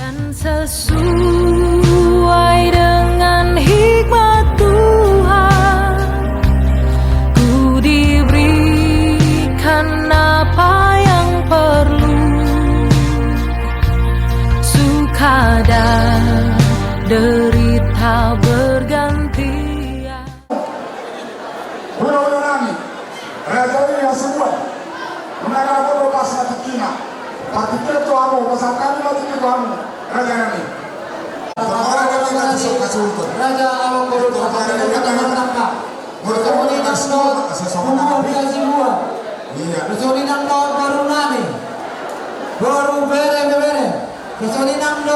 dan sesuai dengan hikmat Tuhan, ku diberikan apa yang perlu, suka dan derita bergantian. Uno nami, raja yang semua, menara bodo pas mati kina, tapi kita amo, pasal kami mati kita amo, raja nami. Orang kami kasih itu. Raja awak bodo pas mati kita tangkap. Kemudian nang semua biasa semua. Iya. Kemudian nang baru nami, baru bere. Kemudian nang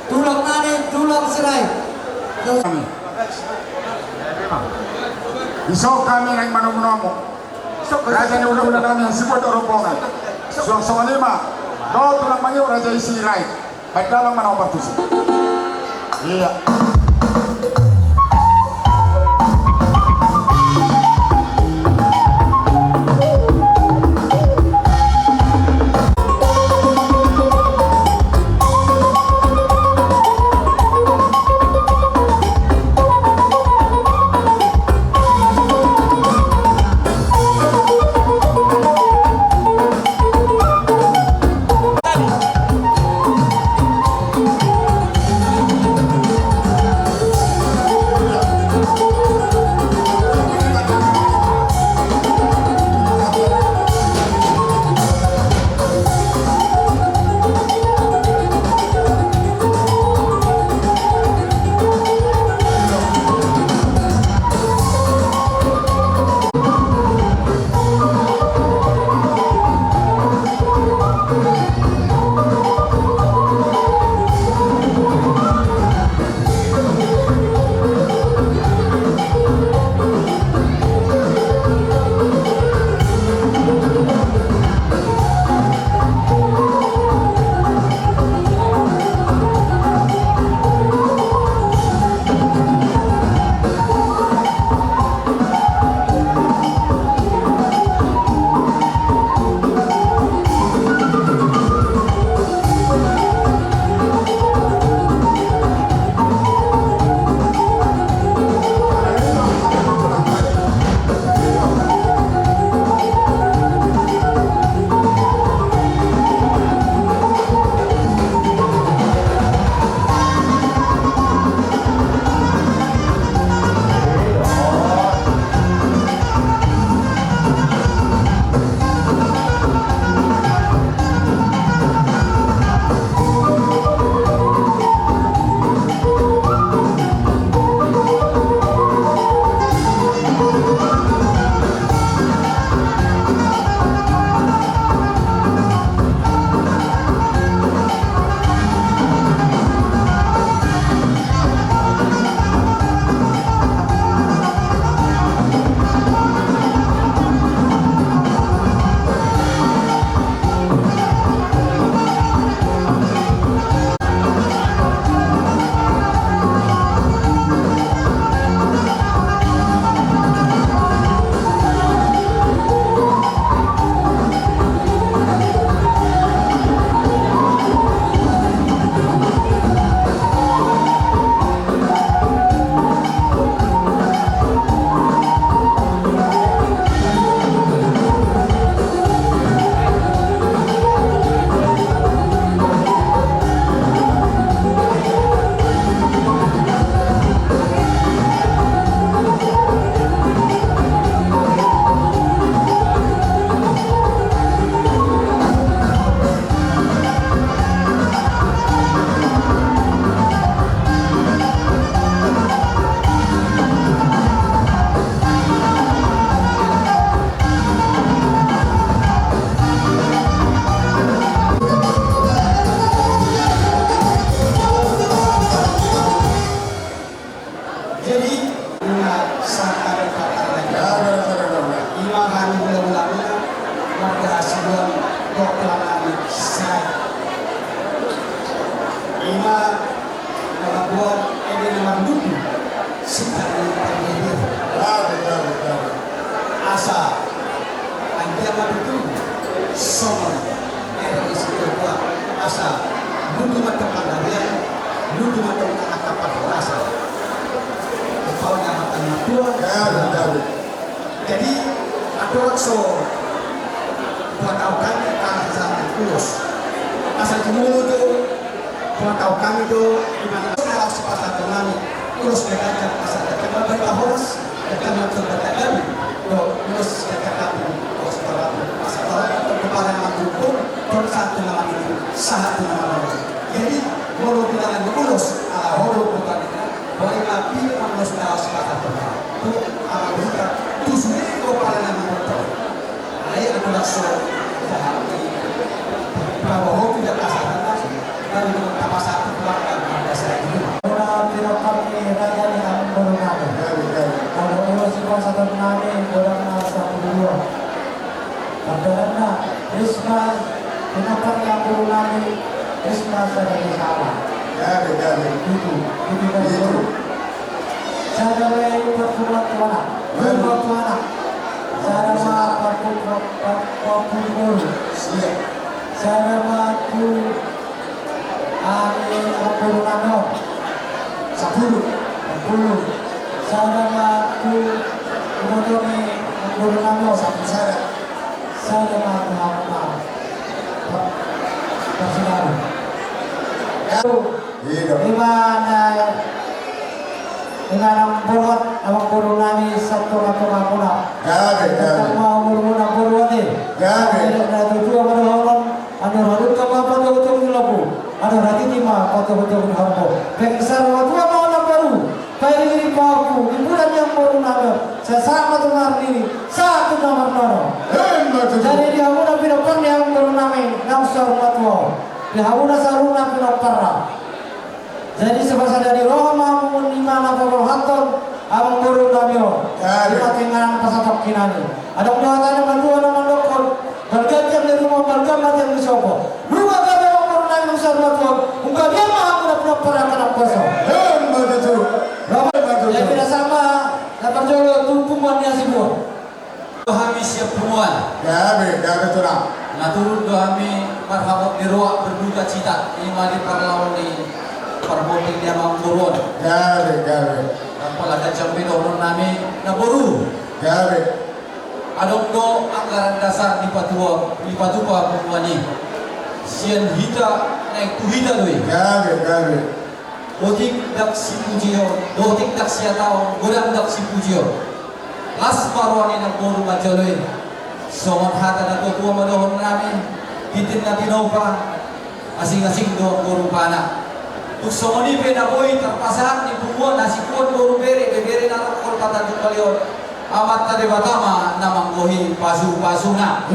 tulok nami, tulok serai. Isok kami naik manomo. Raja ni udah kami yang sebut rombongan. So lima, kau tulang manggil raja isi naik. Baik dalam mana obat tuh? Iya. Somos, era esse teu asa, muito mais Gawe. Jadi ada waktu buat kami tanah sana kulus. Asal kamu itu buat kami itu dimana harus pasal kami kulus mereka asal kita berbahaus kita mengatur kami kulus kami kulus kami asal kepada yang hukum pun satu nama ini satu nama ini. Jadi kalau kita lagi kulus holo bukan boleh api kulus harus pasal kami itu amal kita tu sendiri kepada nama itu. Ini adalah soal bahwa tidak pasangan lagi dari apa satu keluarga pada saat ini. Orang tidak kami raja di alam berunami. Kalau urus satu nami orang satu dua. Karena Christmas kenapa yang berunami Christmas ada di sana. Itu kan itu. Saya dari pertemuan tuanak. Saya aku hari Purnama 10 saya aku mengotori Purnama saya apa persidangan Inanang buat awak Purnami satu atau apa kita mau Purnama Purwati ada dua orang ada harus apa betul lagu ada hati lima betul harbo besar waktu mau baru kayak ini mau hiburan yang baru nama saya sama dengar diri satu nomor nono jadi dia udah pindah yang baru nama nang sorot wow dia udah saruna pindah parah jadi sebesar dari roh mau lima nama rohaton abang baru namio kita tinggal pasapak kinani ada udah ada bantuan nama dokter bergantian dari rumah bergantian yang disopo rumah kami orang orang yang besar betul muka dia mah pura-pura perang kena kosong yang tidak sama dapat jolo tumpungannya semua kami siap pumuan Gawe turang. nah turun kami marhabat di ruang berduka cita ini mari parlawan di perboting dia mangkurun Gawe. dan pelaga jambi orang nami naboru Gawe. adong do anggaran dasar di patuwa pumuani sian hita naik tu hita doi Gawe. dotik dak si pujio dotik dak siatao godam dak si pujio las parwani nak boru majaloi somot hata na tua madohon nami hitin na tinova asing-asing do boru pana tuk somoni pe na boy terpasang di pumuan nasi kuat boru bere na rokol patan kalion amat tadi batama namang gohi pasu-pasuna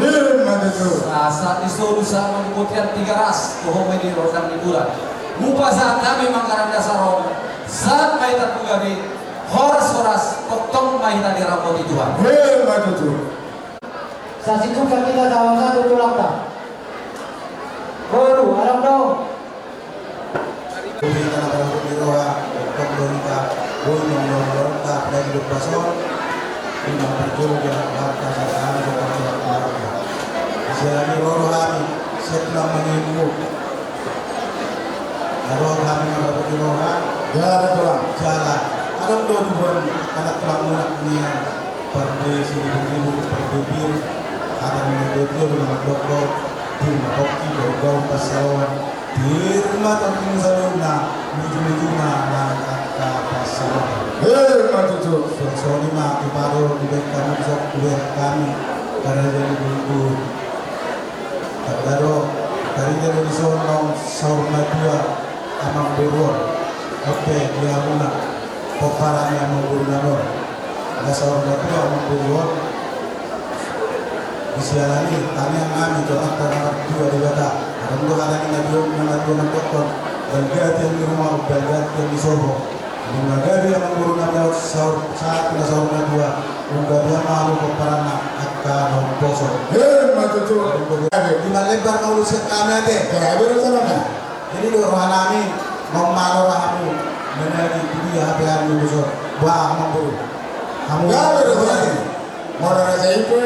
saat disuruh sama kemudian 3 ras pohon di rodang di bulan mupa saat kami manggaran dasaron saat mai terpugabi horas potong mai tadi rambut Tuhan saya sikapkan kita dalam satu tulang tak baru alam dong Kita nak berangkat di roha, kita gunung dan hidup pasor. Ini berjuang harta sarana bukan keluarga. Selagi rohani setelah mengibu, rohani berangkat di roha, jalan. Ada dua anak pelamunak niat perdesi ibu perdebir, ada menedoknya dengan dokter, tim hoki bergaul pasawan. Dirma tanggung saluna menuju na kata pasaran. Suasana mah keparo di kami sok kami karena jadi bulu. Kadaro dari jadi disorong sauna dua amang berur. Oke dia muna peparan yang menggunakan. Ada sauna dua amang berur. Disialani kami yang kami coba tanah dua di bata. Ada dua hari yang dokter dan gati yang di rumah dan gati yang di Solo. Mengagari yang menggunakan saat kita sahur dua, mengagari malu peperana akan memposok. Di Malembar kau luset kami ada. Jadi dua rohani mau malu rahamu menjadi dia hati yang busuk. Wah memburu. Kamu mau rasa itu?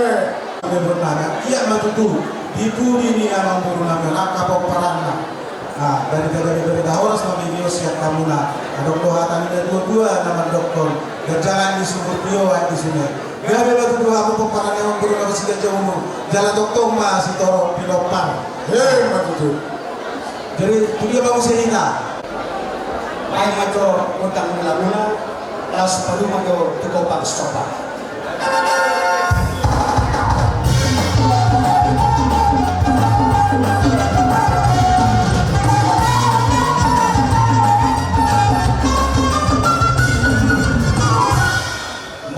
Iya matutu. Itu ini yang memburu nama raka peperana. dari horas mabibio siap kamuna doktor hatani dua nama doktor kerjaan di sumber bio di sini gabe batu dua aku peparan yang guru nama siga jauh jalan doktor mas itoro pilopan betul. jadi itu dia bagus sehingga main maco utang laguna las palu maco tukopang stopa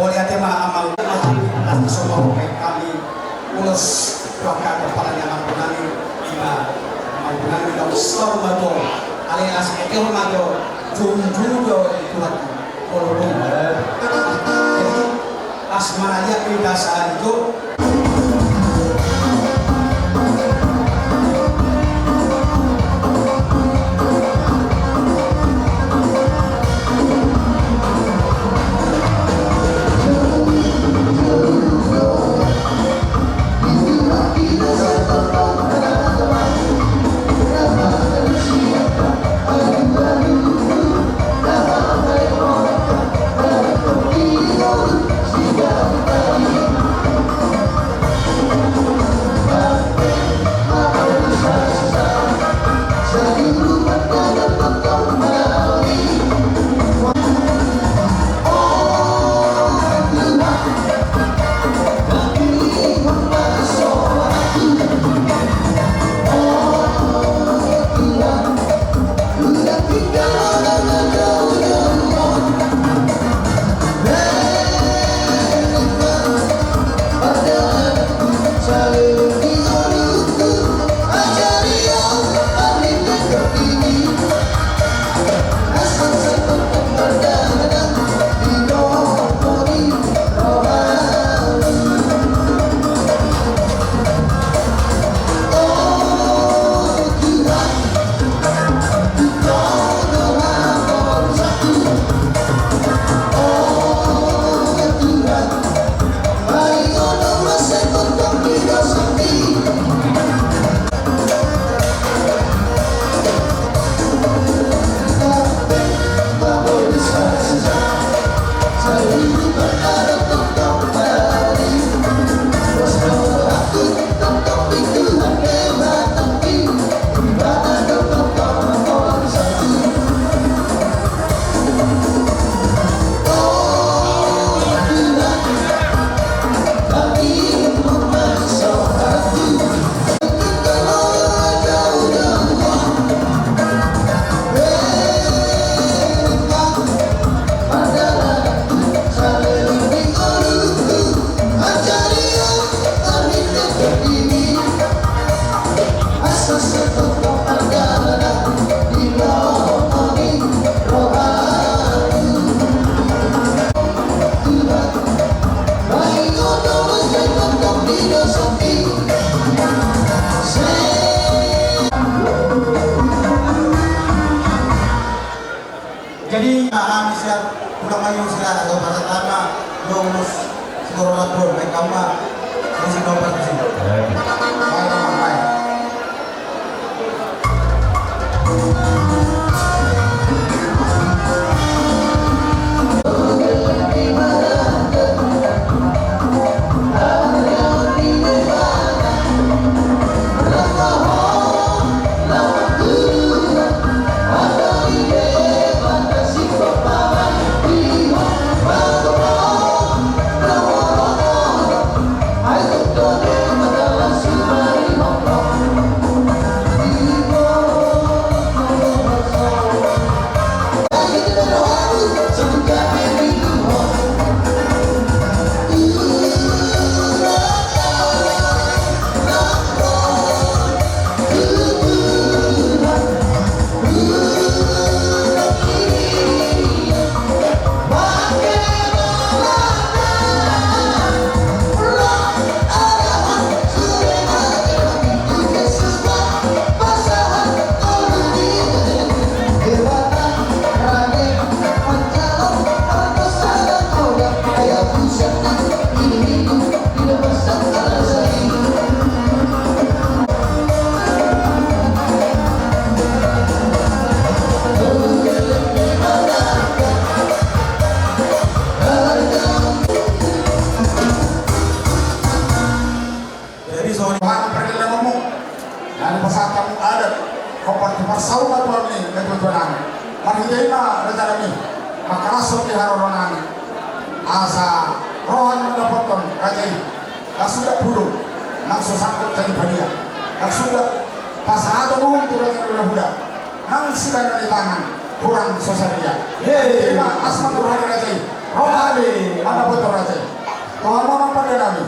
boleh tema amal masih semua kami ulas keluarga kepala yang mengenai lima mengenai dalam selama alias ekor mago jumjudo kuat koloni jadi asmaranya kita saat itu jadi kami siap udah mayu sila atau pasal lama lulus sekolah lapor baik kamu musik nomor di sini baik. Ayo, sobat tuan ni ketutunan. Marhijena rencana ni makasuk di haronan. Asa rohan mendapatkan rajai. Kasudah bulu nang sosangkut jadi badia. Kasudah pasado nung turun budak. Nang sudah dari tangan kurang sosaria. Terima asma Tuhan rajai. Rohani mana betul rajai. Tuhan mau pada kami.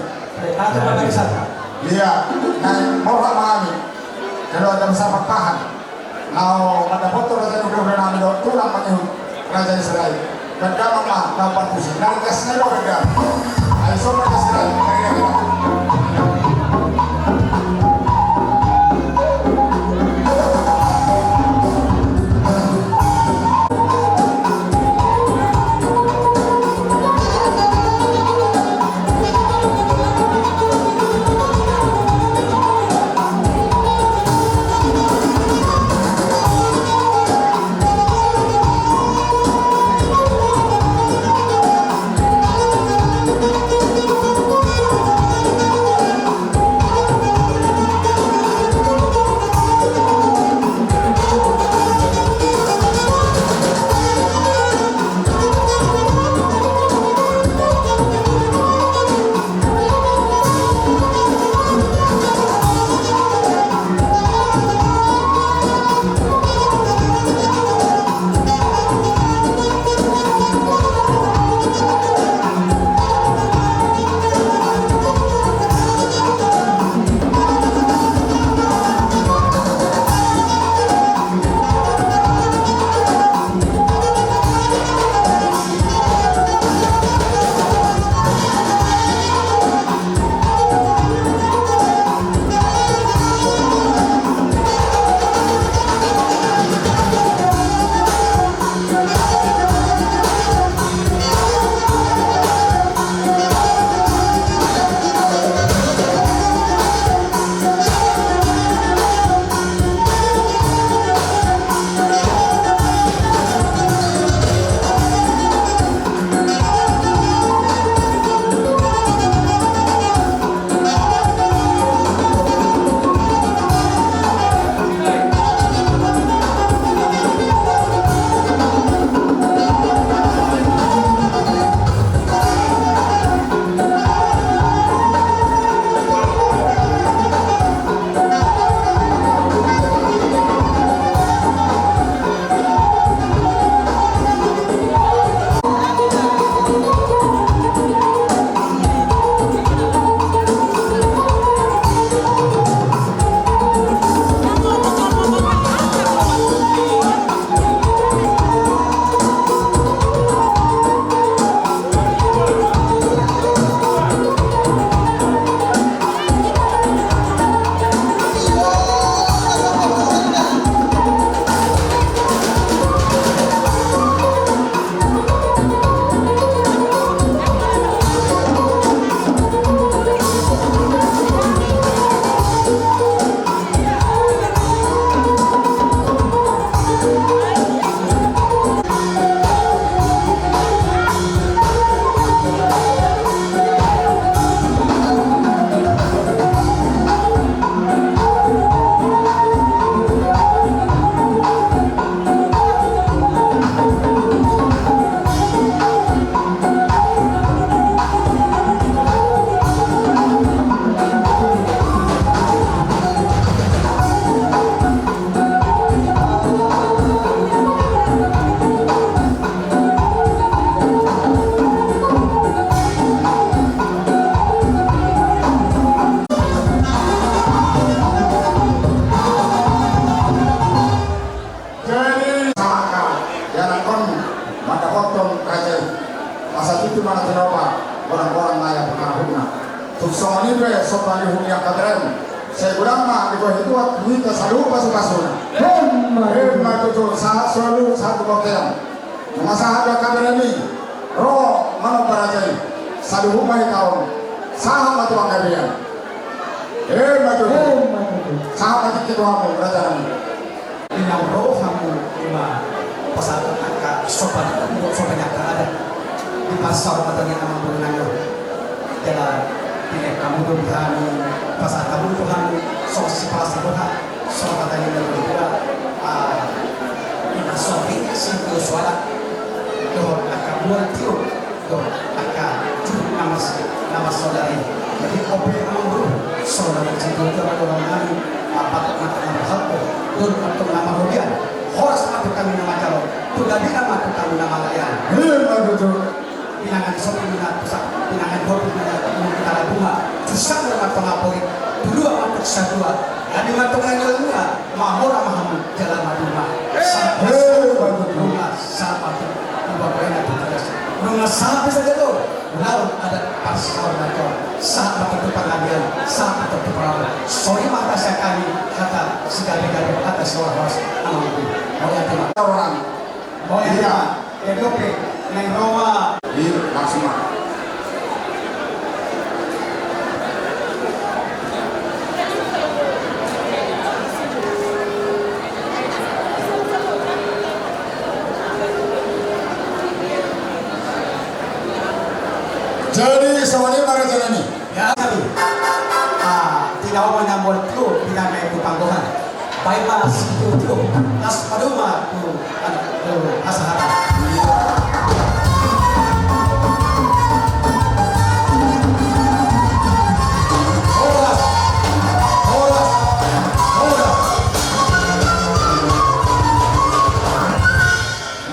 Tahu pada wisata. Iya, dan mohon kami. Kalau ada besar pertahan, now pada foto raja udah nami do tulang menyuh raja Israel. Dan kamu mah dapat pusing. Dan kasih lo beda. Ayo semua Israel. Tuksoni be sopani hunia kadren. Saya kurang mah di bawah itu kita selalu pasu-pasuna. Hemma itu selalu satu kotel. Masa ada kabar ini, roh mana barajai. Sadu humai tahun. Sahabat tuang kalian. Hemma itu. Sahabat kita kamu raja ini. Inang roh kamu lima pasal angka sopan yang ada di pasar matanya aman berenang. Dalam pilih kamu Tuhan pasal kamu Tuhan sosi pasal Tuhan soal katanya yang berbeda inasofi singko suara do akan buat tiu do akan nama saudari. Jadi kopi amang bro saudara singko itu ada orang lain apa nama halko do untuk nama Robian horas atau kami nama calon tuh nama atau kami nama layan. Pinangan sopi pinangan kopi pinangan bunga susah nama pengapoi dulu amat kesatuan. Jadi matungan ilmunya mahor amahamu jalan maduma. Rumah sahabat dua poin itu terus. Rumah sahabat saja tuh. Lalu ada pasal macam sahabat itu pengadilan, sahabat itu perawan. Sorry mata saya kami kata segala-galanya atas luas amamu. Mau ya terima. Orang. Mau ya terima. Oke. Neng Roma. Di maksimal. Jadi sama ini mana jalan ini? Ya kami. Tidak mau menyambut itu tidak naik tanggungan. Baik mas itu as paduma tu asahara.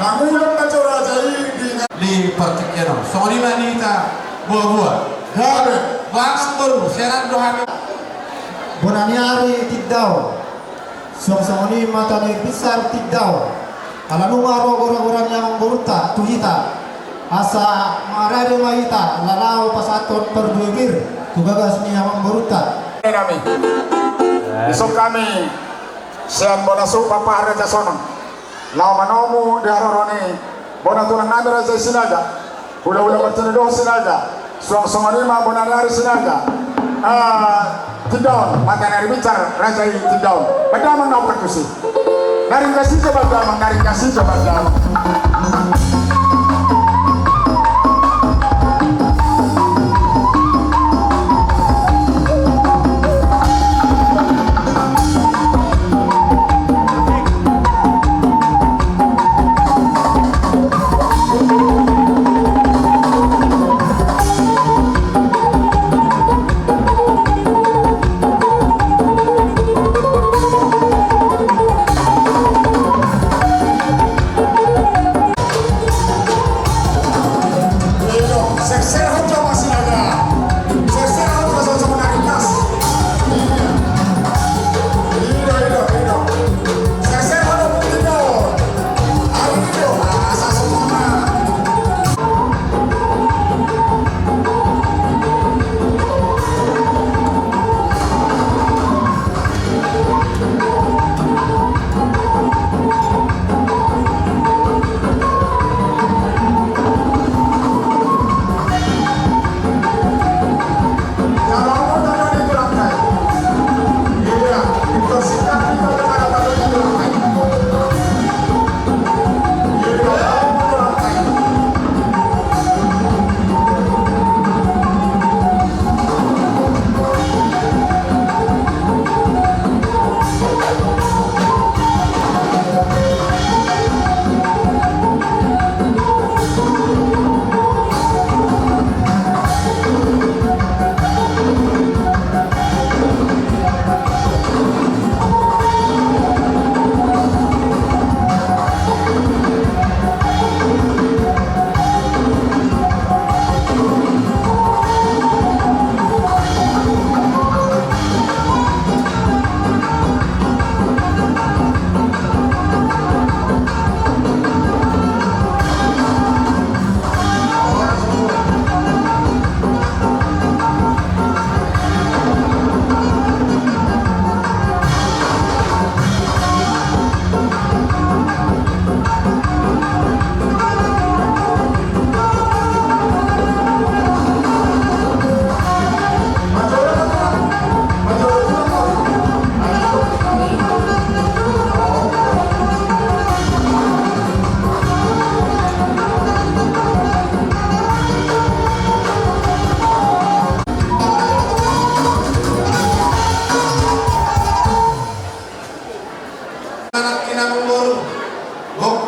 Namulang na cura jadi Di pertikeno. Sori manita buah-buah. Gabe. Wang baru seran dohami. Bonaniari tiddaw. Songsongoni matani besar tiddaw. Alanu maro orang-orang yang memburuta tuhita. Asa marade maita lalau pasaton perduigir. Tugagas ni yang memburuta. Nami. Isok kami siang bonasu papa raja sono. Lau manomu di haroroni bona tulang nami raja sinaga. Ula-ula bercenedoh sinaga. Suang-suang lima bonanari sinaga. Tidon, matanya bicara raja ini tidon. Padahal menau perkusi. Naring kasih coba damang, naring kasih coba damang.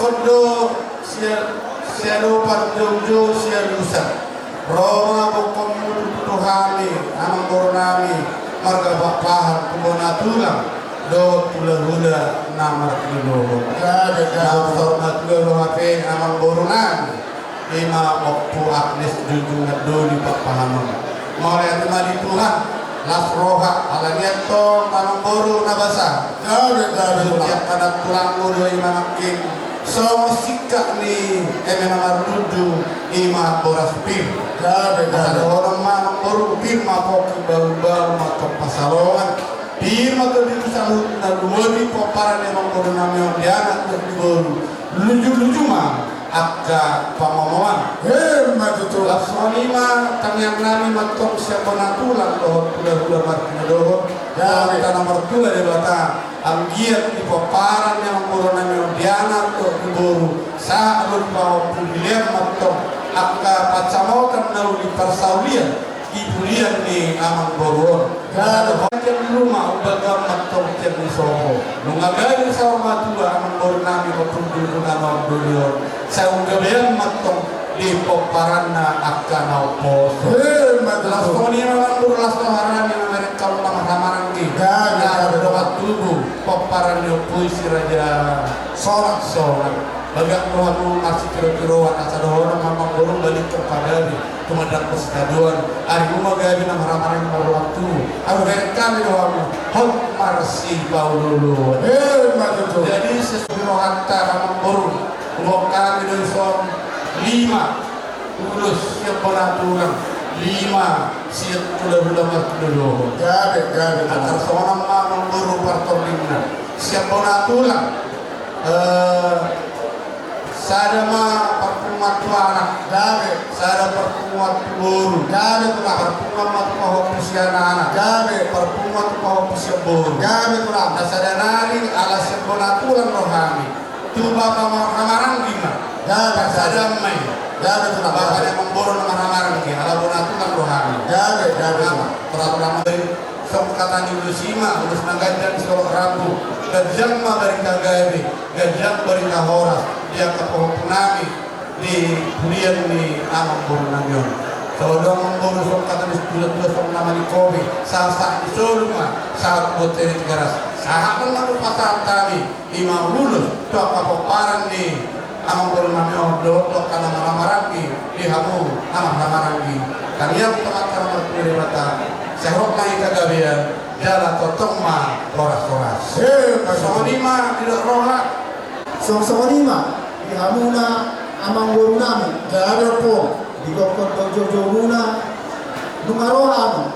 kondo sia lupa jauh sia lusa. Roma bokong Tuhani amang Bornami marga bapahan kubona tulang do tula-hula namar kiloho. Nam sorna tula hape amang Bornami ima waktu Agnes junjungan do di bapahan. Mulai di Tuhan las roha alanya to amang boru nabasa. Setiap kada tulang boru ima makin so sikak ni emena mardudu ima boras pim. Ada orang mana baru pim mapok baru matok pasalongan pim atau di salut dan dua paparan emang baru namanya dianak dan baru luju mah akka pamamuan matutu laksoni mah tanyang nami matok siapa natulan doh pula martina doh dan tanah martula di bata anggiat di paparan yang baru namanya dianak dan baru saat lu bawa pilihan matok akka pacamotan nalu di persaulian ibulian ni amang boron kada bagian di rumah ubaga matok tiap di soho nungagay sa matua amang boron nami mapundulo na magdulion sa ugabayan matok di poparan na akka na uposo las koni amang boron las toharani na mereka pangamaran ki na doat tubuh poparan ni puisi raja sorak bagang rohanu masih kira-kira asa dohona mamang borong balik kepada di kemadang persatuan ari rumah gabi na maramaran pada waktu aku kami dohanu hot marsi paululu jadi sesuatu hatta mamang borong umum kami dari son 5 ulus siap penaturan 5 siap hula-hula martudoho gabi antar seorang mamang borong partorlingna siap penaturan sada ma perpungat anak gabe sada perpungat buru gabe kurang perpungat paho pusiana anak gabe perpungat paho pusia buru gabe kurang sada nari ala sebonatulan rohani tuba kamarang gima gabe sada mai gabe kurang bapak yang memboro kamarang gima ala bonatulan rohani gabe peraturan dari kata ni lusima ulus nagajan sekolah rambu gajang ma bari kagabe gajang bari kahora dia kepohonami di kuliah ni amang bornamion so amang boru so kata ni dua so nama ni kobe sa isoluma sa boteri garas sa pun malu pasal tadi 5 lulus to kapoparan ni amang bornamion do to kana maramarangi di hamu amang maramarangi kalian teman-teman berpilih mata sehok naik kagabian jala totong ma koras-koras sonima tidak rohak sonima di hamuna amang boru nami gada po di kokon dojo muna dungarohan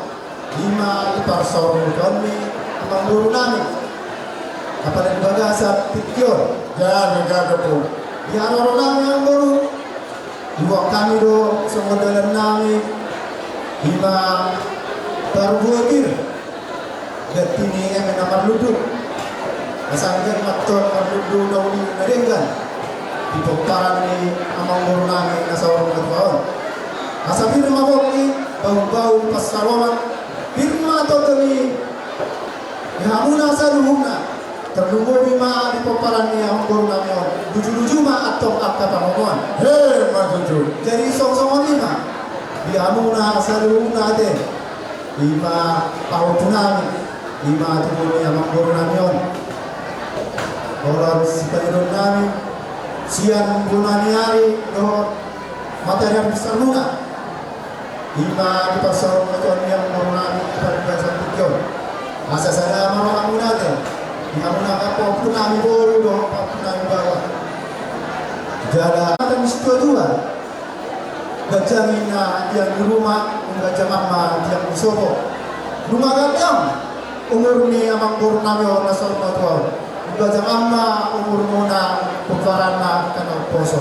5 ipar sauru kami amang boru nami apa dan bagasa tikyor gada po di hamuna nami amang boru dua kami do semua dalam nami 5 Tarbuagir Gatini emena marludu Asanggan maktor marludu nauli naringgan di poparan ni amang bornami nasawang nagbaon asabir mabok ni bau-bau pasawaman firma atau kami hamuna sa luhuna terlumur bima di poparan ni amang bornami duju-duju ma atau akka pamongon majuju jadi song-songon lima di hamuna sa luhuna de 5 tahun punami 5 tubuh yang manggur namion orang sekalipun nami siang punani hari do materi yang besar luna 5 di pasar maton yang manggur nami pada biasa tujuh masa saya marah munate di hamuna kapo punami boru do punami bawah jala ada mesti dua gajangina yang di rumah gajah mama yang di sobo rumah gajang umur ni amang boru nami orang nasar matwa gajah mama umur mona pukarana kana poso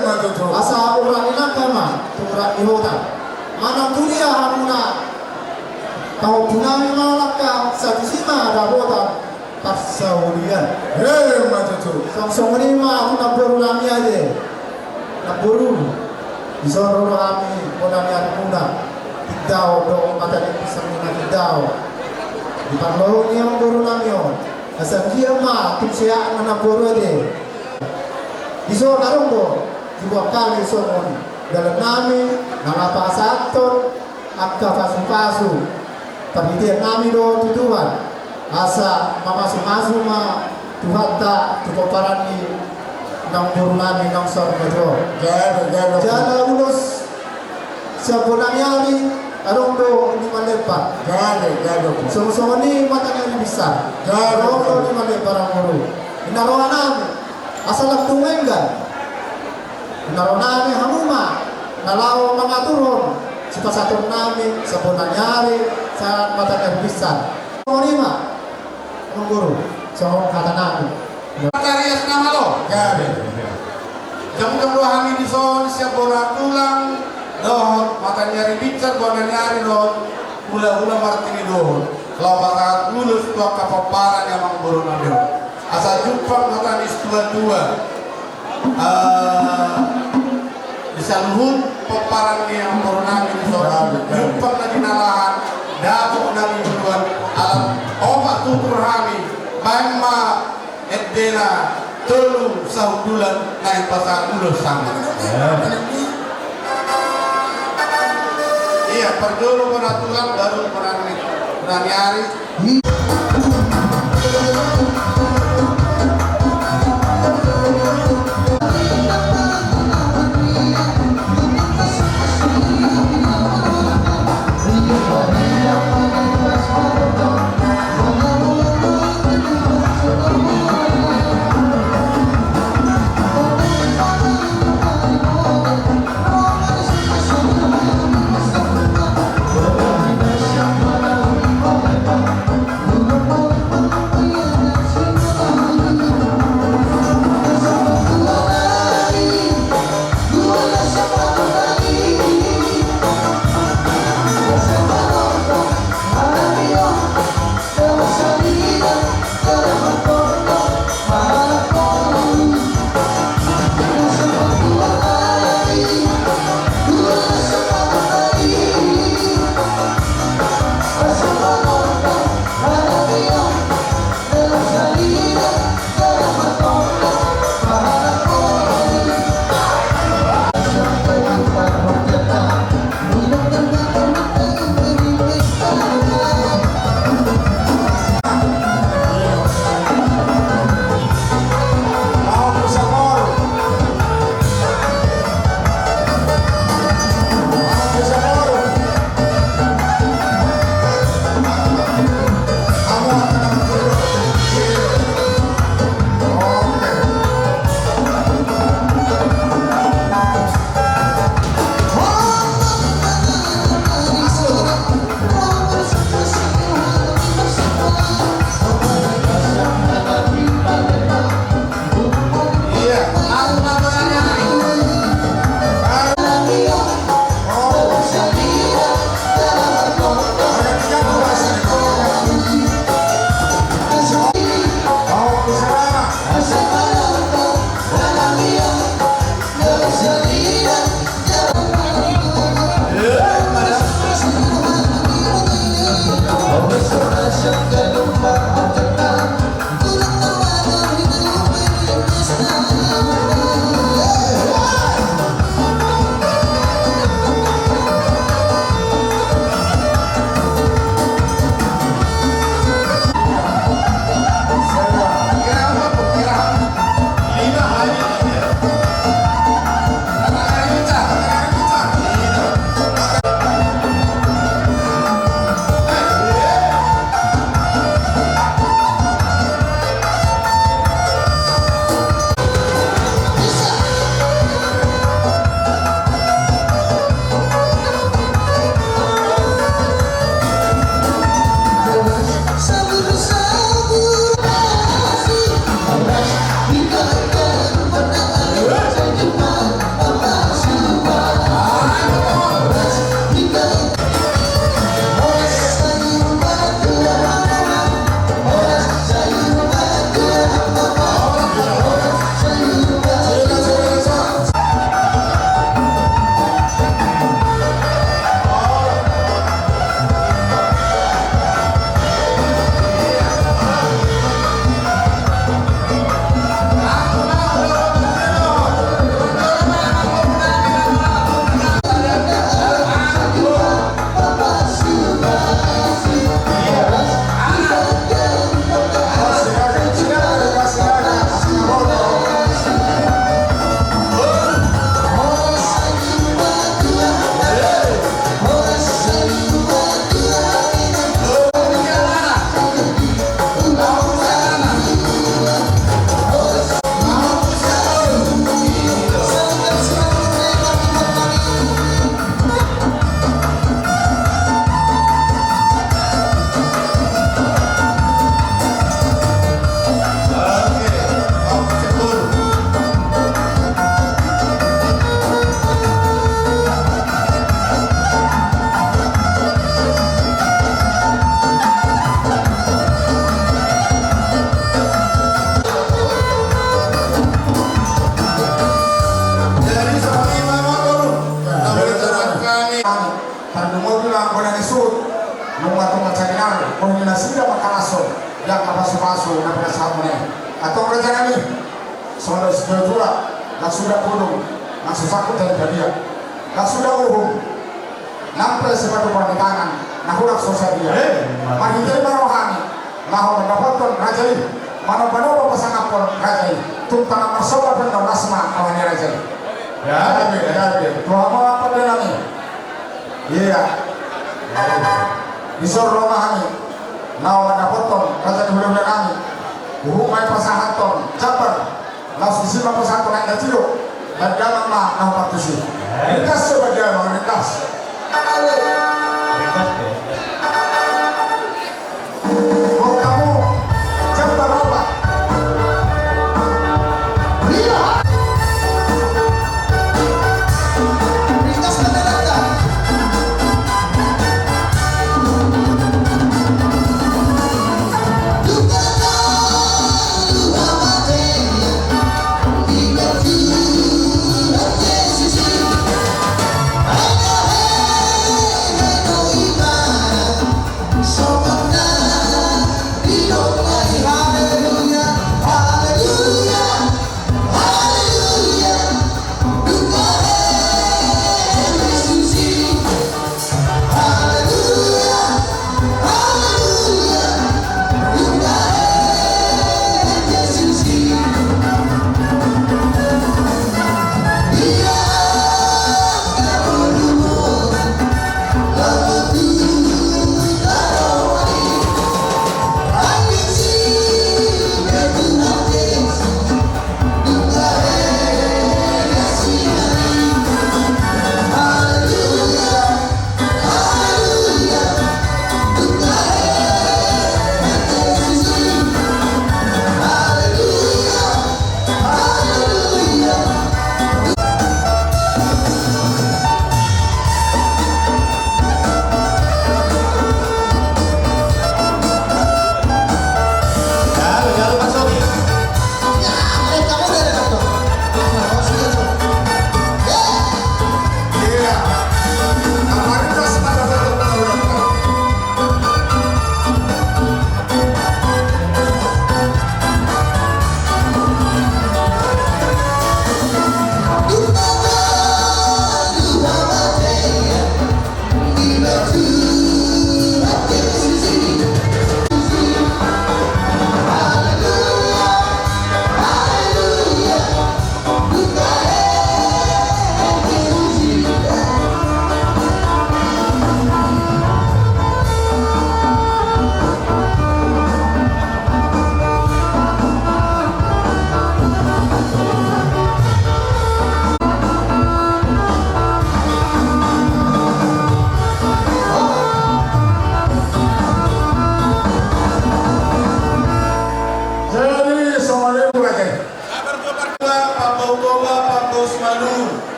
matutu asa orang inakama tura ihota mana dunia hamuna kau punami malaka sabisima ada hota pasaulian matutu song ni ma aku boru nami aja boru Isoro kami kami muna tidao do mata ni pisang na tidao di panlong niya boru namyo asa dia ma tipsiya na boru de Iso naronggo juga kali iso ngoni dalam nami nangapa saton akka pasu-pasu panitia nami do tujuan asa mamasu-masu ma Tuhan tak cukup parani nang buru nami nang sorga jo jana ulus sabonanyari arongdo ni malepa sama-sama ni matanya ni besar arongdo ni malepa ranguru inaroan nami asal tuwengan naronami hamuma nalaw mga turun si pasatur namin sa bunanyari sa matagal bisa monima ang guru sa kata namin Matarias nama lo. Jam-jam dua hari di son siap bola tulang doh mata nyari bicar bola nyari doh mula-mula martini doh lo mata lulus tua kapaparan yang mengburu nabi asal jumpa mata nis tua-tua bisa luhut peparan yang mengburu nabi jumpa lagi nalahan dapuk nabi duluan alam obat tutur kami bangma edena telu sahudulan naik pasang ulus sama iya perdulu pernah tulang baru pernah nyari menginasinya makalaso yang kapasu-pasu na pinasamu atau raja kami saudara sejahtera yang sudah gunung yang susahku dari badia yang sudah uhum nampai sepatu pernitangan nah hurak sosial dia mahidai marohani nah mendapatkan raja ini mana-mana pasangapun raja ini tuntang marsoba pendang asma awani raja ini ya Tuhan mau apa dengan ini iya disor romahani nah mendapatkan raja ini benar-benar kami Uhumai pasangaton, cabar, langsung sima pasangaton naik datiro, dan jangan lah nah partisi. Ringkas sebagai orang ringkas. Mau kamu jam berapa? Lihat. Ringkas benar-benar.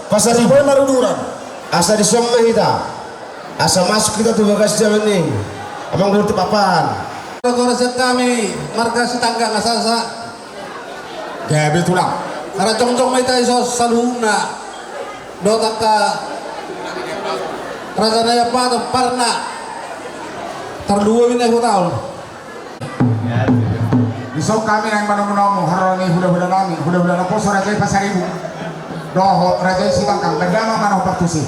Pasar ibu maruduran asa di somma kita asa masuk kita tuh bagas jalan nih Abang Guru Papan. Koresen kami marga Sitangga ngasasa. Gabi tulang. Karena cong-cong may tayo sa saluna. Dotak ka Raja Naya Pato Parna. Terdua ini aku tahu. Besok kami yang menomo haroni huda-huda nami, huda-huda nopo sore kay pasaribu. Doho raja Sitangga berdama mano paktusi.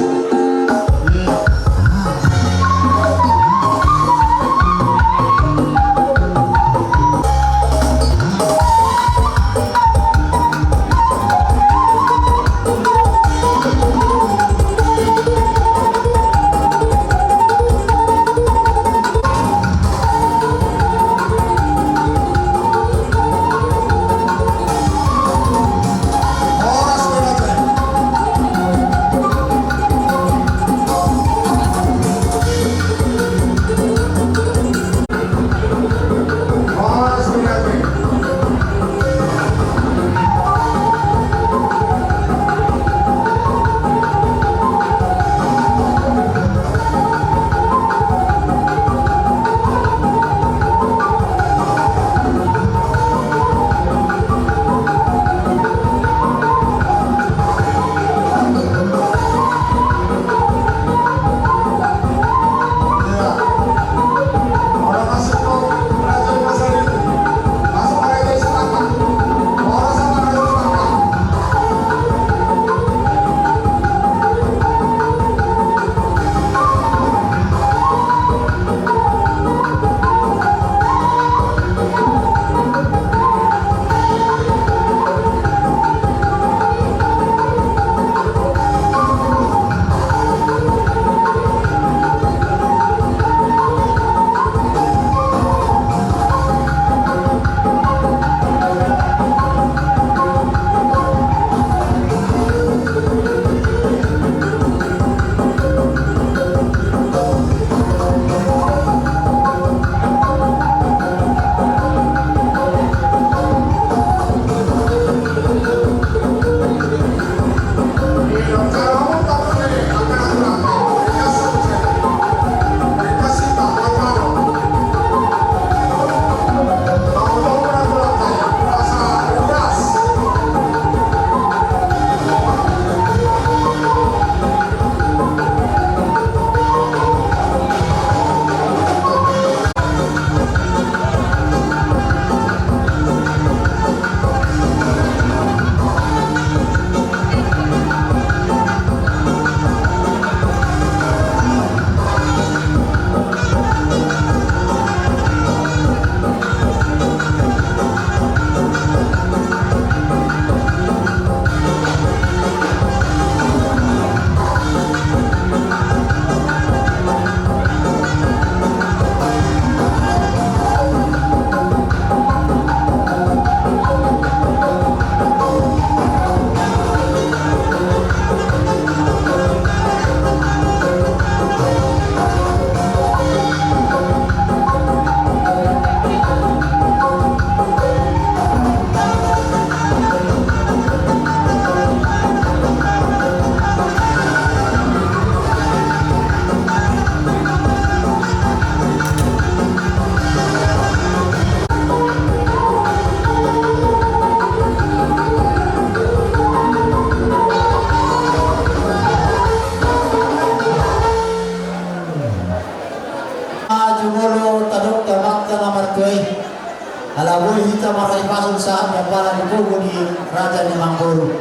Alaboy hita maray pasol sa amin para ibugo ni Raja ni Manggoro.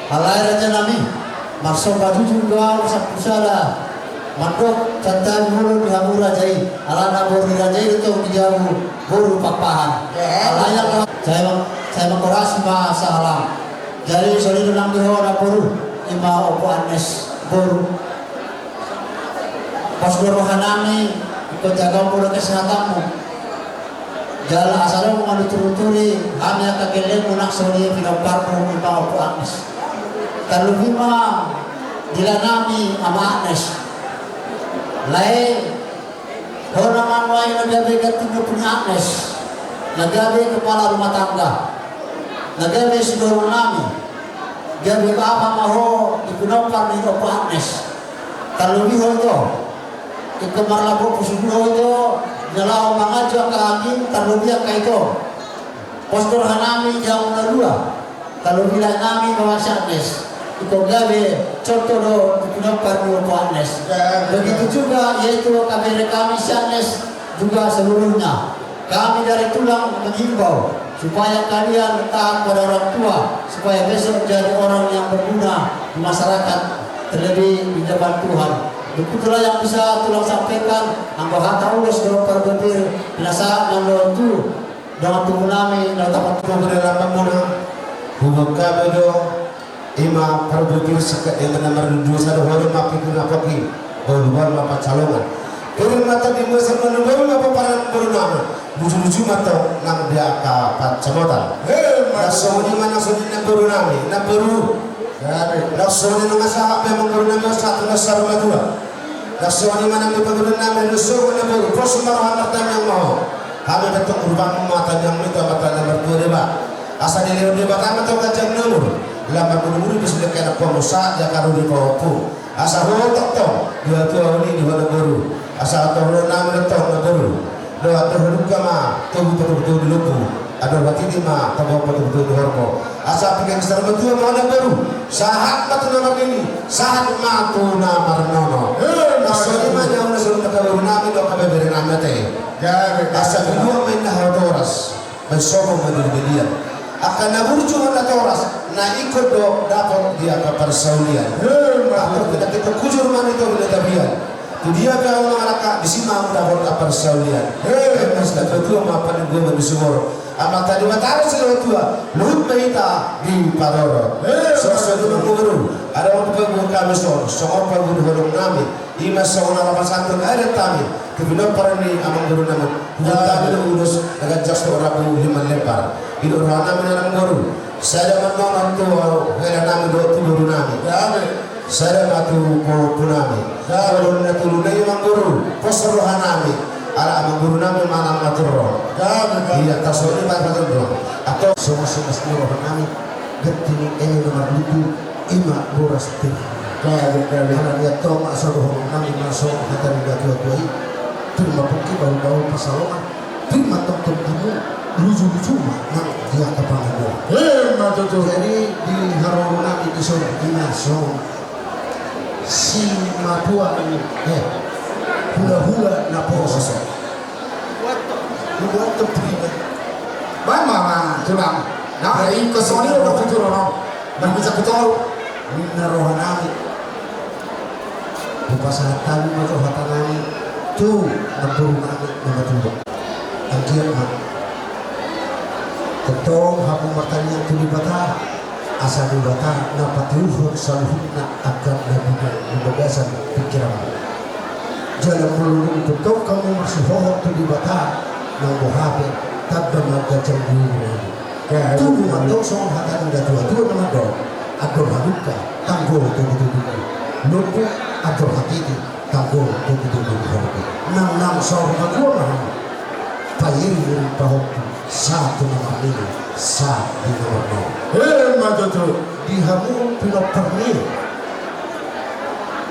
Alay Raja nami, maksong badujung doa sa pusala. Mandok cantan mulut di hamura jai. Alana boru Raja itu dijamu boru papahan. Alaya saya mengkorasi ma salam. Jadi solid nang dihora boru ima opo anes boru. Pas hanami ikut jaga boru kesehatanmu. Jala asal mau turut-turi kami akan geleng munak soli pinapar pun mau ku Agnes. Kalau bima dilanami ama Agnes. Lain orang manuai nagabe ketujuh punya Agnes. Nagabe kepala rumah tangga. Nagabe saudara nami. Gabe apa maho dipunopar ni opo Agnes. Kalau biho itu ikut marlabo pusuh itu nyalau mangajak ke angin talubia kaito postur hanami yang kedua talubia nami mawasyanes iko gawe contoh do pinopar do panes begitu juga yaitu KBRI kami Syanes juga seluruhnya kami dari tulang menghimbau supaya kalian taat pada orang tua supaya besok jadi orang yang berguna di masyarakat terlebih di depan Tuhan. Begitulah yang bisa tulang sampaikan anggo hata ulus do perbetir biasa nang tu dengan tubuh nami dan dapat Pembedalan pemuda hubung kami do ima perbetir sekat yang nomor 2 satu hari mapi kuna pagi baru mapa calongan turun mata di masa menunggu apa para bernama buju-buju mata nang dia ka camotan nasoni mana soni na bernama na baru nasoni nang asa apa bernama satu nasar madua nasoni mana bernama nasoni na baru proses marah yang mau kami datang urban mata yang itu mata nomor 2 deba asa di lewat deba kami tahu kajang nomor lama buru bisa dekat pemusa ya karo di bawahku asa ho tok dua tua ini di mana baru asa to nama tok na baru do atur hukama to betul di lupu ada wati di ma to betul di horko asa pikir besar betul mana baru sahat matu nama ini sahat matu nama nono asal mana orang suruh tahu nama do kabe beri nama teh asa kedua main hadoras besok menjadi akan naburju na toras na ikut do dapat dia ke persaulian aku kita kujur man itu bila tabian tu dia ka orang alaka disima dapat ke persaulian mas na ketua mapan gue bersyukur amat tadi matara sila tua luhut mahita di paroro sesuatu mengguru ada waktu kami soal pagud horong nami ima soal alamat santun ada kami kebenar parani amang guru namun bukan kami urus dengan jas rabu 5 lepar itu orang nami orang guru saya menonton tu hela nami do tu guru nami saya matu punami kalau natu lunai amang guru posrohan nami ala amang guru nami mana maturo iya tasawuf ini pada betul atau semua seluruh nami getini ini nomor 7 ima boras pin karena dia tahu asal orang nami masuk kata dia tua terima pergi bau-bau pasalongan terima tonton kamu lucu-lucu nang dia kepangan jadi di harum nami di sana inaso si matua ini hula-hula na poso buat terima Mama tulang nah ini kesoni udah futur no dan bisa betul narohan nami upasatan macam hatan nami tu naburu nami namatubok ang kiyaman tetong habang martanya tu di bata asa di bata na patiuhon sa luhut na agad na bibagasan pikiran jalan melulung tetong kamu masih hohok tu di bata ng buhabe tagda magkacang buhay tu matong soong hatan ng tua naman do ador haluka tanggol tu ditutupi lupu ador hatiti tanggol tu ditutupi nang soong magwa payirin pahok satu nama ini sa di nomor matutu dihamu pinoperni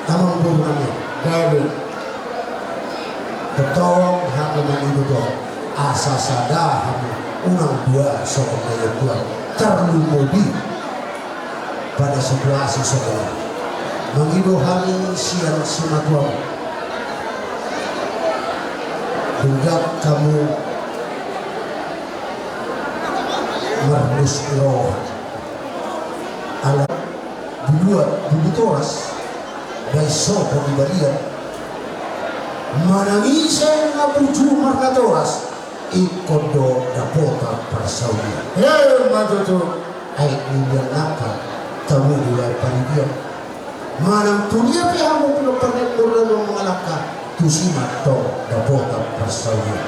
tamang burungannya gabi ketong hakaman itu do asa sada hamu unang dua soong ayat dua terlumodi pada situasi sekolah mengido kami siang sematuang hingga kamu merlus roh ala bubutoras besok pemberian manangisa nga buju markatoras ikodo dapota persaulian matutu ay nilyan naka tamu nilay panidian manang tunia pihamu pinapanet mula ng mga laka tusimat to dapota persaulian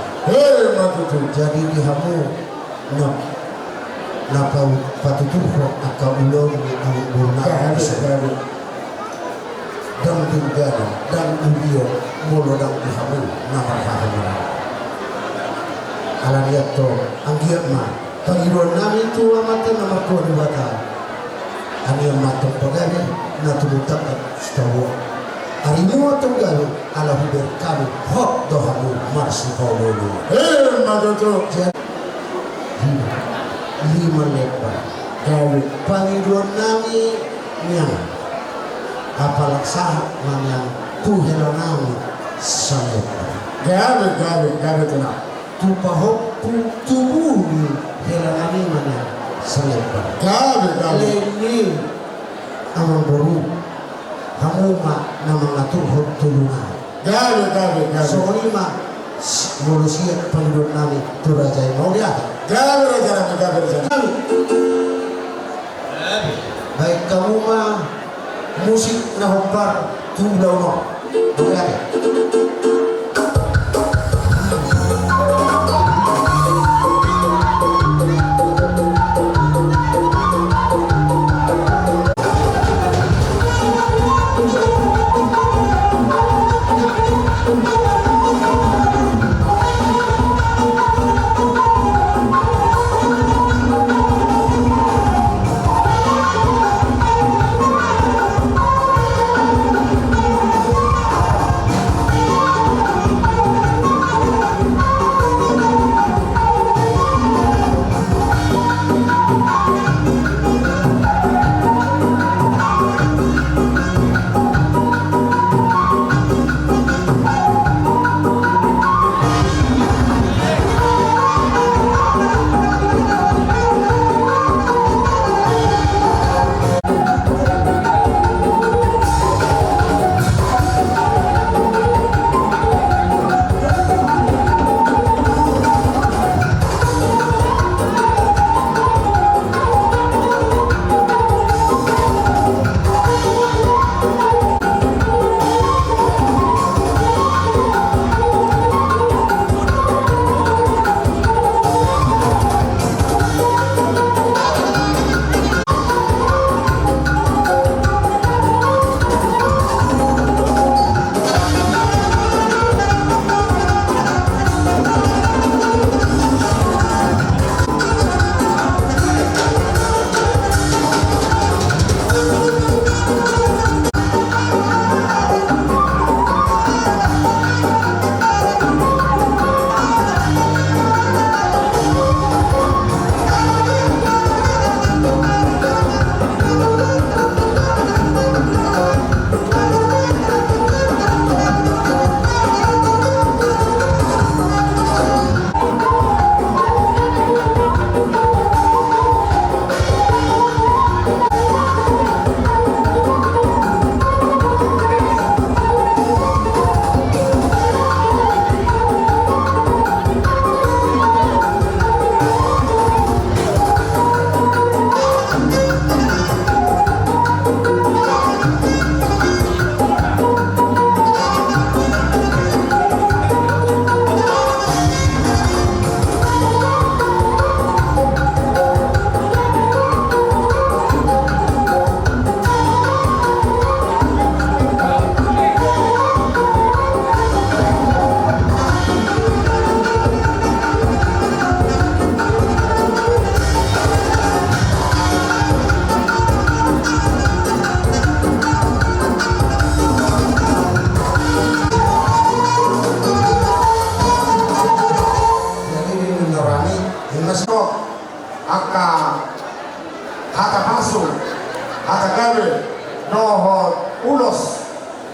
matutu jadi dihamu na patutuho ang ulong ang burna dan tinggalan dan uliyo mulo ng dihamu na marhahaman alam yato ang giyama Panginoon namin ito amatan na makuha ni bata ang iyong matong pagani na tumutak at stawa Arinyo tunggal ala huber kami hot dohamu marsi paululu. Majojo. Lima lebar dari pangidon nami yang apalak saat yang tuhelo nami salebar. Gabe tenang. Tupahok tubuh helo nami mana salebar. Gabe. Leni amang boru hamuma namang atur hot tulungan. Gabe. Soalnya manusia pangidon nami turajai mau lihat. Gabe rencana. Baik kamu mah musik na hopar tunggu no. Oke.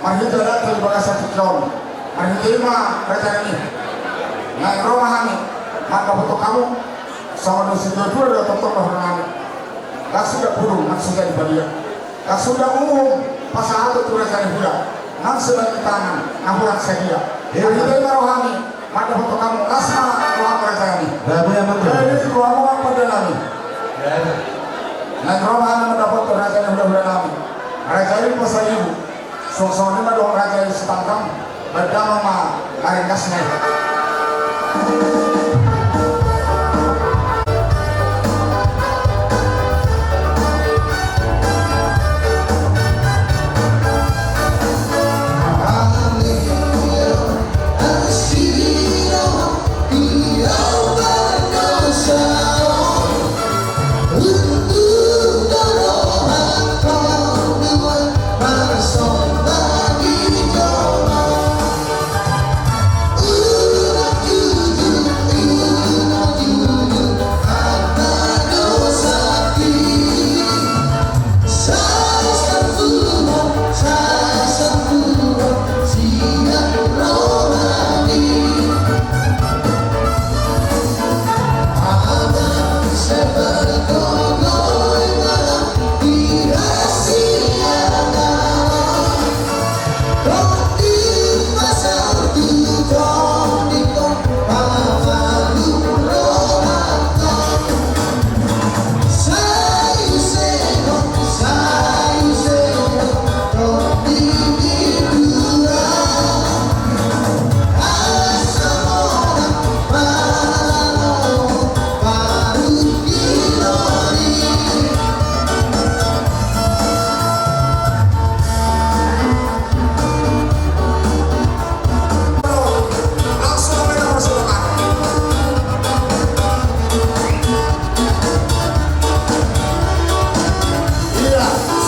Mahita datang bagasa tikron. Mahita rencana ini. Ngai romahani. Maka foto kamu sama dosi dua ada tonton bahwa tak sudah burung, nak sudah dibadia. Tak sudah umum pasal itu rencana budak. Nak sudah di tangan, nahuran sedia. Mahita rohani. Maka foto kamu asma Tuhan rencana ini. Jadi kamu apa denami? Ngai romahani mendapat rencana budak-budak nami. Rencana ini pasal ibu. Soalnya ada orang raja yang setangkang berdama sama Aringasnya. Somebody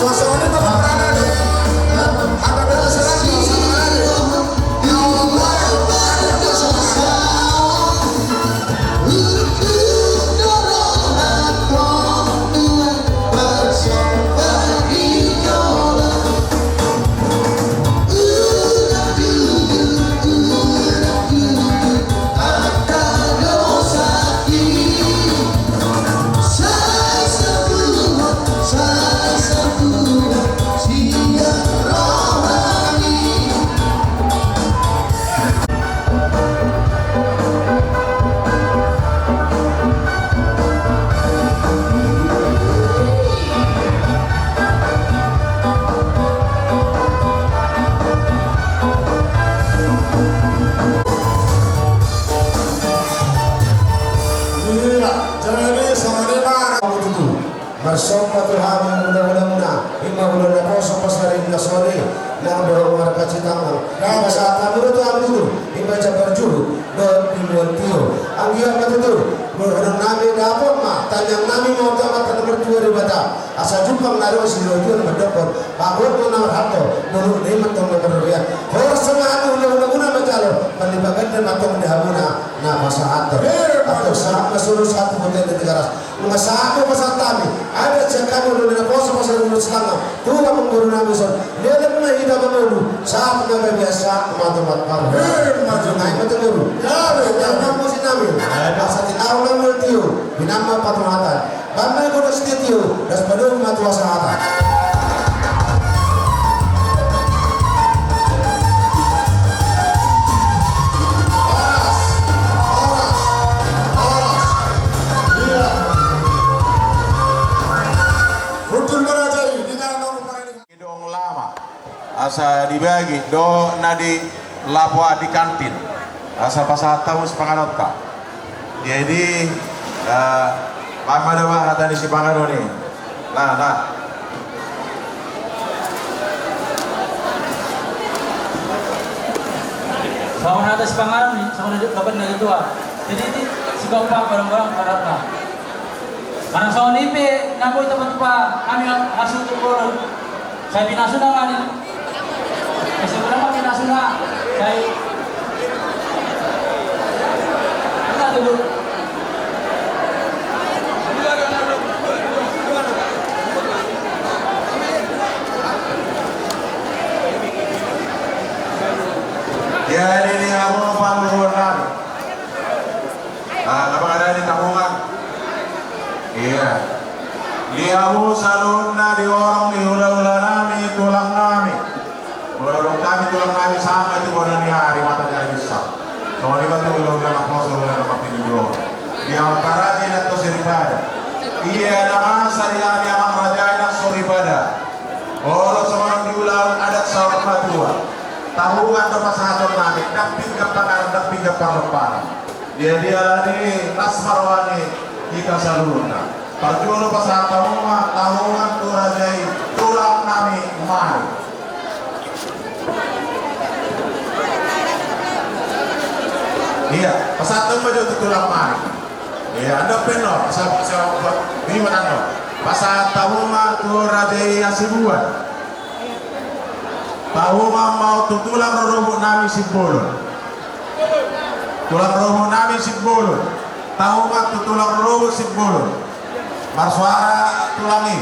Suasana itu berada di ada beda serang sama ada. Ya Allah, ada bersama. Bersama Tuhan mudah-mudahan imam bulan puasa pasari nasori yang berumur kacitang dan saat kami itu ambil imam jabar juru dan dimuat tio anggia betul berhadap nami dapur mah tanya nami mau tamat nomor 2 di bata asal jumpa naruh silo itu berdokor bangun nomor hato dulu lima tahun berlian horus semua mudah-mudahan macalo panibagan dan matong dihamuna nah masa atau saat masuk satu hotel di negara masa aku masa kami ada cakap dulu di pos pasar dulu selama tuh kamu guru nabi son dia pernah hidup dulu saat nabi biasa teman-teman baru maju naik betul dulu ya kamu si nabi pasal di awal multio binama patunatan bangga guru setio das pada umat wasahata asa dibagi do nadi lapwa di kantin asa pasal tahu sepanganot ka jadi pamadawa kata di sipanganot ni nah bangun atas pangalan nih sama dapat nggak tua jadi ini si bapak barang-barang karatna karena soal ini nampoi teman-teman kami hasil turun saya pinasuna kali sebenarnya pinasuna saya kita dulu jadi ini kamu panggungan apa ada di tabungan iya liamu salunna di orang di ula-ula nami tulang nami orang kami tulang nami sama itu pada di hari mata dari bisa soalnya itu ula-ula nakmos ula-ula nakmati dulu di Al-Qaraji atau Siribada iya nama sarian yang raja dan Suribada orang seorang di ulang adat seorang matua tabungan tempat satu nami dapin kepangan dapin kepangan dia ini nasmarwani jika salunna Parjuno pasal tahungan turajai tulang nami mari. Iya, pasal tempat tulang mari. Iya, anda penuh pasal ini mana? Pasal tahungan turajai asibuan. Tahungan mau tulang rorobok nami sibolo. Tulang rorobok nami sibolo. Tahungan tulang rorobok sibolo. Marsuara tulangi,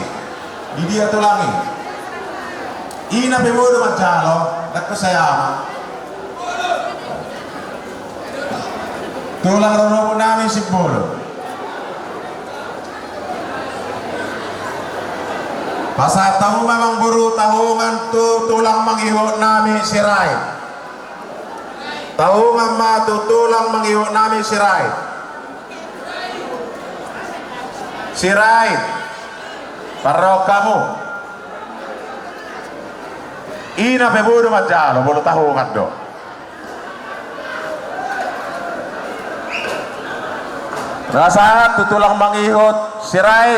di dia tulangi. Ina pemodo macalo, dak kesayama. Tulang rono nami sibolo. Pasal tahu memang buru tahungan tu tulang mangihok nami sirai. Tahu mama tu tulang mangihok nami sirai. Sirai, parok kamu. Ina pemuda macalo, bolu tahu ngado. Nasahat tutulang mangihot sirai.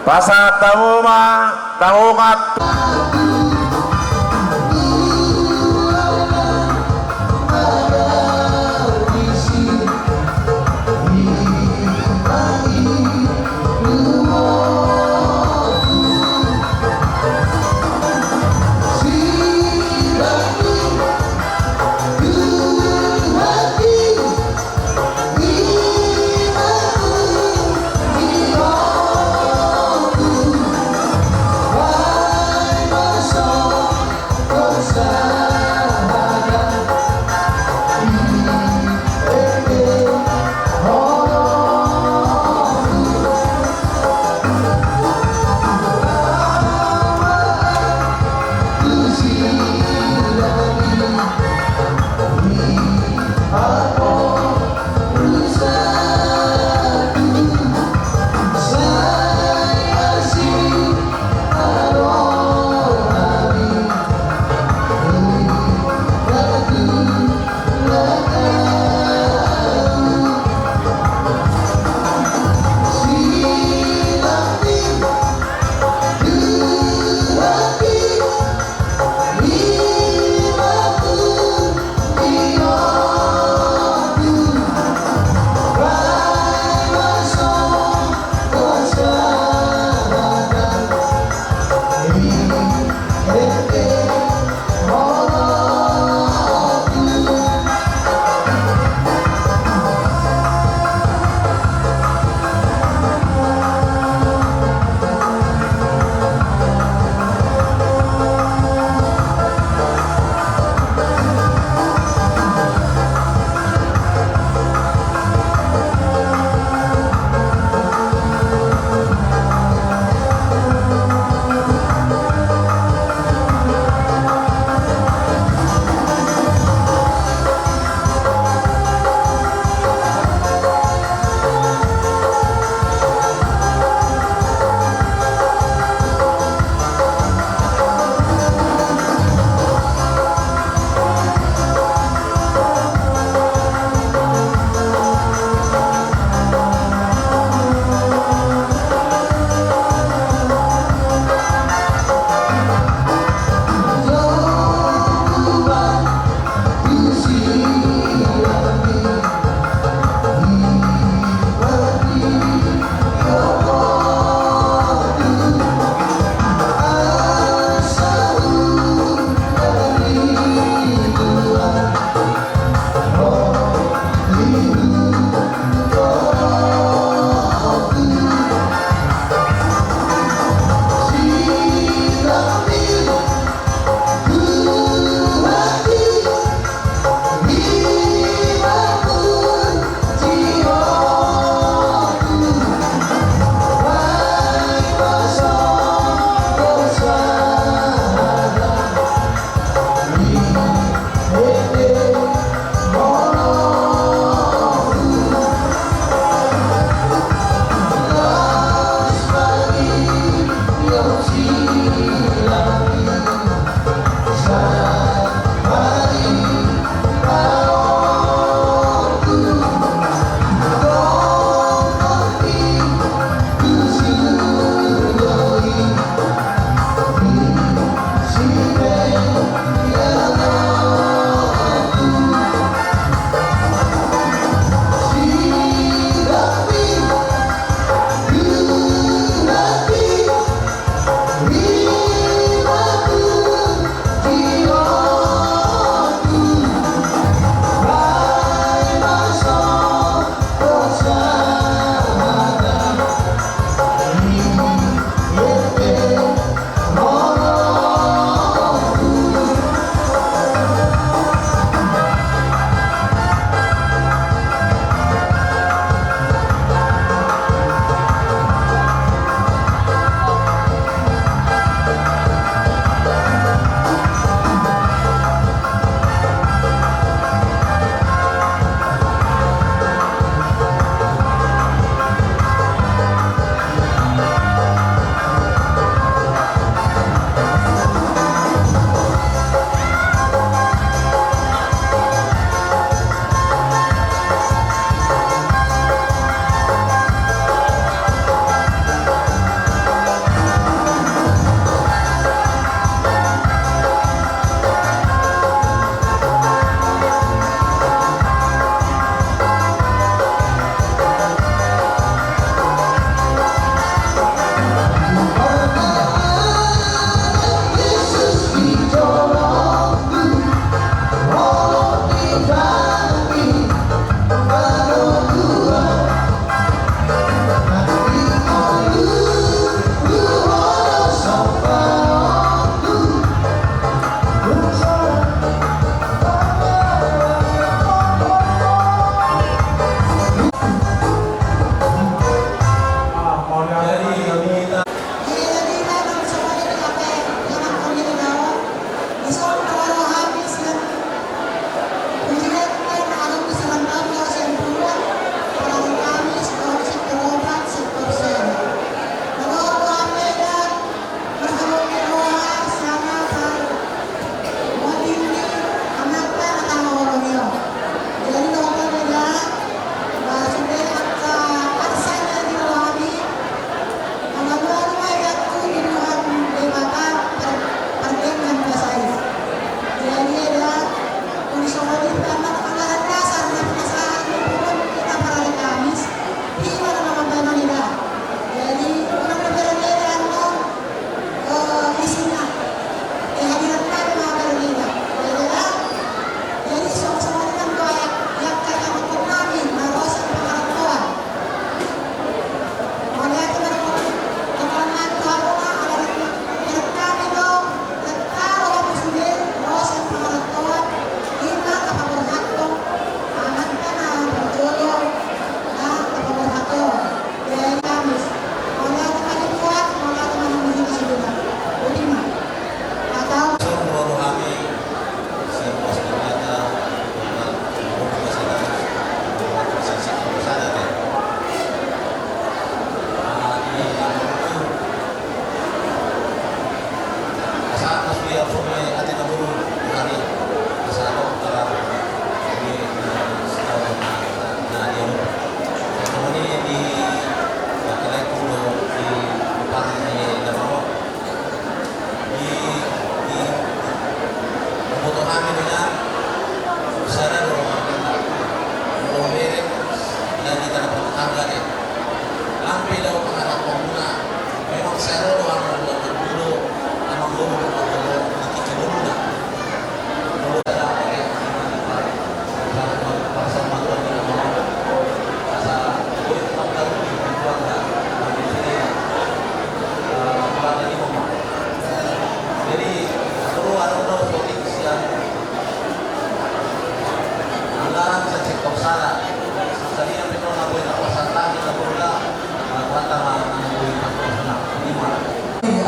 Pasat tamu mah tahu ngat.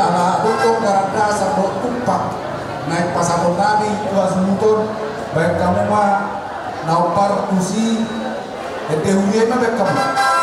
ala tutup karena sabuk tumpak naik pasapun kami dua semutun baik kamu mah naupar kusi ete huye mah baik kamu